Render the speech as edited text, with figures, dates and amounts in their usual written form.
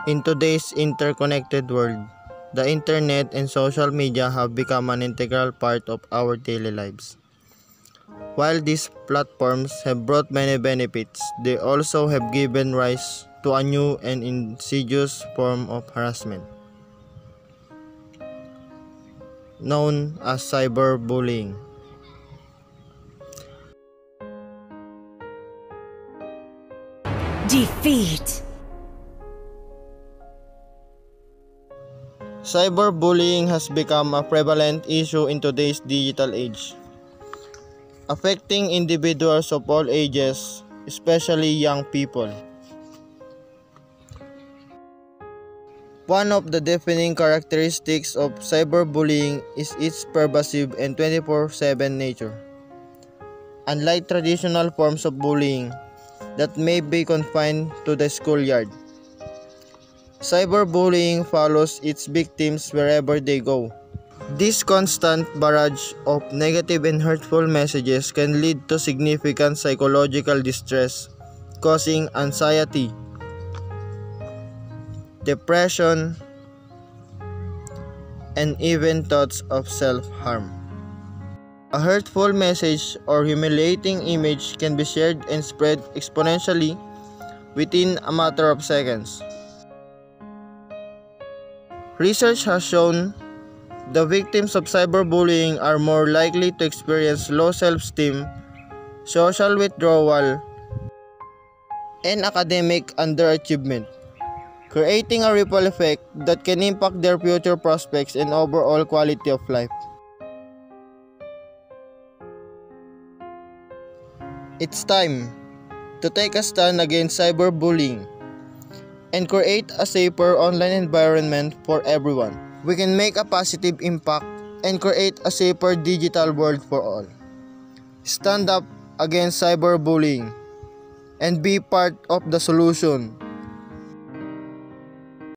In today's interconnected world, the internet and social media have become an integral part of our daily lives. While these platforms have brought many benefits, they also have given rise to a new and insidious form of harassment, known as cyberbullying. Defeat. Cyberbullying has become a prevalent issue in today's digital age, affecting individuals of all ages, especially young people. One of the defining characteristics of cyberbullying is its pervasive and 24/7 nature. Unlike traditional forms of bullying that may be confined to the schoolyard, cyberbullying follows its victims wherever they go. This constant barrage of negative and hurtful messages can lead to significant psychological distress, causing anxiety, depression, and even thoughts of self-harm. A hurtful message or humiliating image can be shared and spread exponentially within a matter of seconds. Research has shown the victims of cyberbullying are more likely to experience low self-esteem, social withdrawal, and academic underachievement, creating a ripple effect that can impact their future prospects and overall quality of life. It's time to take a stand against cyberbullying and create a safer online environment for everyone. We can make a positive impact and create a safer digital world for all. Stand up against cyberbullying and be part of the solution.